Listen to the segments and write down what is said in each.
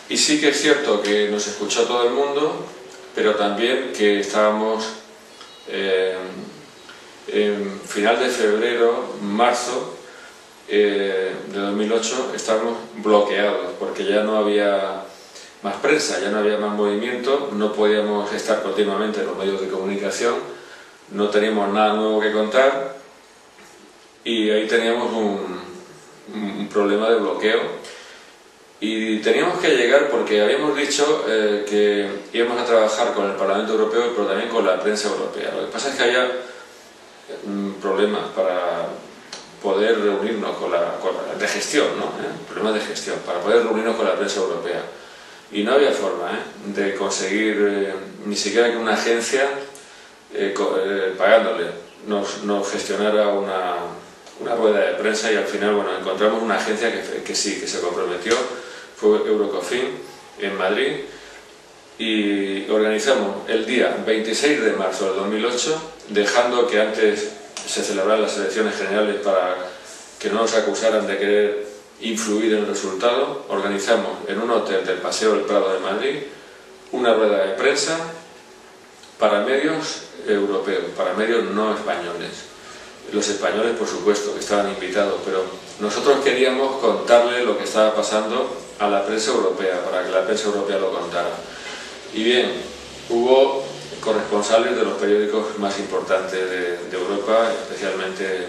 Y sí que es cierto que nos escuchó todo el mundo, pero también que estábamos en final de febrero, marzo de 2008, estábamos bloqueados porque ya no había más prensa, ya no había más movimiento, no podíamos estar continuamente en los medios de comunicación, no teníamos nada nuevo que contar y ahí teníamos un problema de bloqueo y teníamos que llegar porque habíamos dicho que íbamos a trabajar con el Parlamento Europeo pero también con la prensa europea. Lo que pasa es que había problemas para poder reunirnos de gestión, ¿no? Problemas de gestión, para poder reunirnos con la prensa europea. Y no había forma de conseguir ni siquiera que una agencia pagándole nos gestionara una rueda de prensa y al final bueno, encontramos una agencia que sí, que se comprometió, fue Eurocofin en Madrid y organizamos el día 26 de marzo del 2008, dejando que antes se celebraran las elecciones generales para que no nos acusaran de querer influir en el resultado. Organizamos en un hotel del Paseo del Prado de Madrid una rueda de prensa para medios europeos, para medios no españoles. Los españoles, por supuesto, que estaban invitados, pero nosotros queríamos contarle lo que estaba pasando a la prensa europea, para que la prensa europea lo contara. Y bien, hubo corresponsales de los periódicos más importantes de Europa, especialmente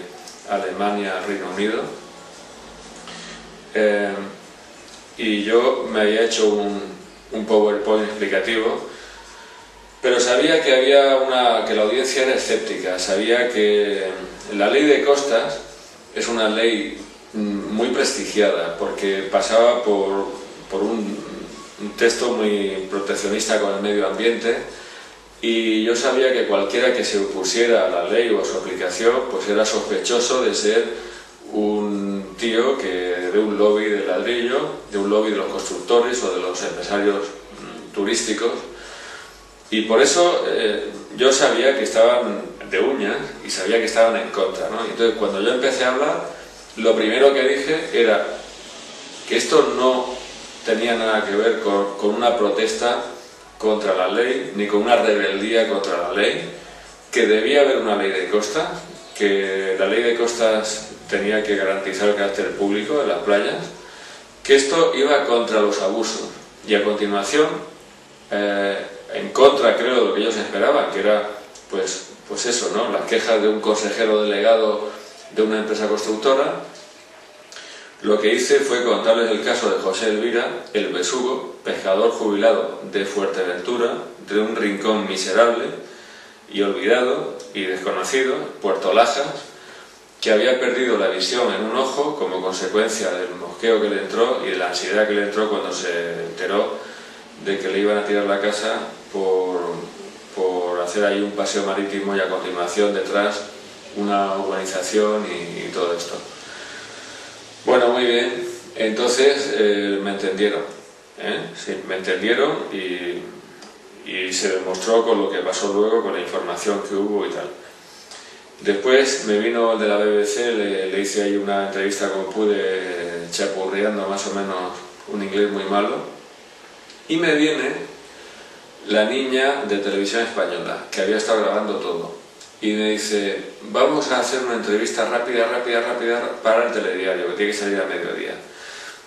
Alemania, Reino Unido, y yo me había hecho un PowerPoint explicativo, pero sabía que la audiencia era escéptica, sabía que la ley de costas es una ley muy prestigiada porque pasaba por un texto muy proteccionista con el medio ambiente y yo sabía que cualquiera que se opusiera a la ley o a su aplicación pues era sospechoso de ser un tío de un lobby de ladrillo, de un lobby de los constructores o de los empresarios turísticos y por eso yo sabía que estaban de uñas y sabía que estaban en contra, ¿no? Entonces cuando yo empecé a hablar, lo primero que dije era que esto no tenía nada que ver con una protesta contra la ley, ni con una rebeldía contra la ley, que debía haber una ley de costas, que la ley de costas tenía que garantizar el carácter público de las playas, que esto iba contra los abusos y a continuación en contra, creo, de lo que ellos esperaban, que era pues eso, ¿no? Las quejas de un consejero delegado de una empresa constructora. Lo que hice fue contarles el caso de José Elvira, el besugo, pescador jubilado de Fuerteventura, de un rincón miserable y olvidado y desconocido, Puerto Lajas, que había perdido la visión en un ojo como consecuencia del mosqueo que le entró y de la ansiedad que le entró cuando se enteró de que le iban a tirar la casa por hacer ahí un paseo marítimo y a continuación detrás una urbanización y todo esto. Bueno, muy bien, entonces me entendieron, sí, me entendieron y se demostró con lo que pasó luego, con la información que hubo y tal. Después me vino el de la BBC, le hice ahí una entrevista como pude, chapurreando más o menos un inglés muy malo, y me viene la niña de Televisión Española, que había estado grabando todo, y me dice, vamos a hacer una entrevista rápida para el telediario, que tiene que salir a mediodía.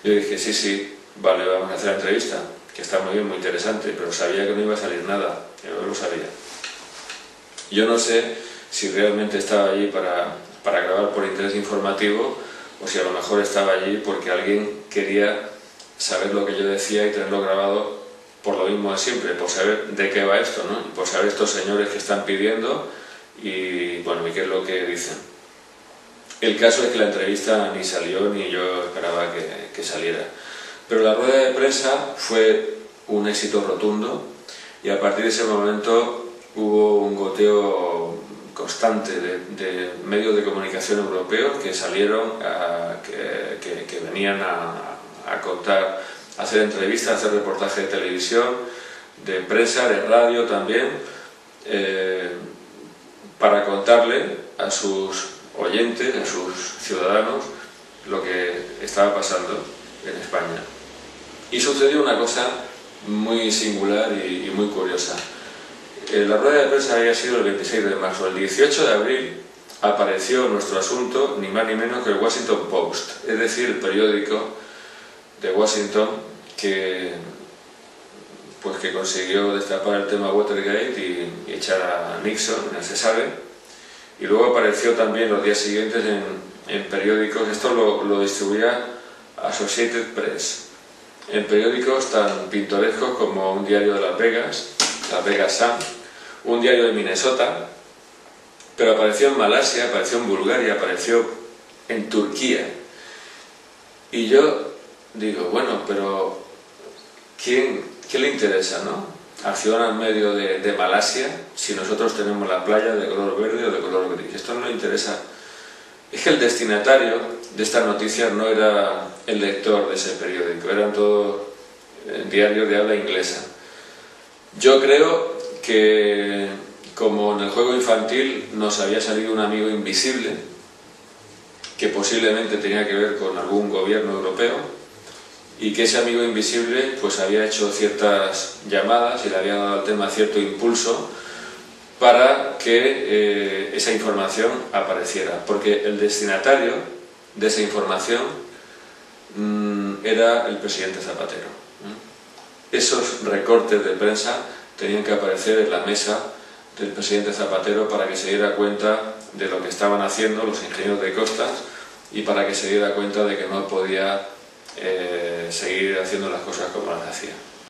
Yo dije, sí, vale, vamos a hacer la entrevista, que está muy bien, muy interesante, pero sabía que no iba a salir nada, que no lo sabía. Yo no sé si realmente estaba allí para grabar por interés informativo, o si a lo mejor estaba allí porque alguien quería saber lo que yo decía y tenerlo grabado por lo mismo de siempre, por saber de qué va esto, ¿no? Y por saber estos señores que están pidiendo y bueno, y qué es lo que dicen. El caso es que la entrevista ni salió ni yo esperaba que saliera. Pero la rueda de prensa fue un éxito rotundo y a partir de ese momento hubo un goteo constante de medios de comunicación europeos que salieron, que venían a contar, a hacer entrevistas, a hacer reportajes de televisión, de prensa, de radio también, para contarle a sus oyentes, a sus ciudadanos, lo que estaba pasando en España. Y sucedió una cosa muy singular y muy curiosa. La rueda de prensa había sido el 26 de marzo. El 18 de abril apareció nuestro asunto, ni más ni menos que el Washington Post, es decir, el periódico de Washington que consiguió destapar el tema Watergate y echar a Nixon, ya se sabe. Y luego apareció también los días siguientes en periódicos, esto lo distribuía Associated Press, en periódicos tan pintorescos como un diario de Las Vegas Sun, un diario de Minnesota, pero apareció en Malasia, apareció en Bulgaria, apareció en Turquía. Y yo digo, bueno, pero ¿qué le interesa, no? Acciona en medio de Malasia si nosotros tenemos la playa de color verde o de color gris. Esto no le interesa. Es que el destinatario de esta noticia no era el lector de ese periódico, eran todos diarios de habla inglesa. Yo creo que, como en el juego infantil, nos había salido un amigo invisible que posiblemente tenía que ver con algún gobierno europeo, y que ese amigo invisible pues había hecho ciertas llamadas y le había dado al tema cierto impulso para que esa información apareciera, porque el destinatario de esa información era el presidente Zapatero. Esos recortes de prensa tenían que aparecer en la mesa del presidente Zapatero para que se diera cuenta de lo que estaban haciendo los ingenieros de costas y para que se diera cuenta de que no podía seguir haciendo las cosas como las hacía.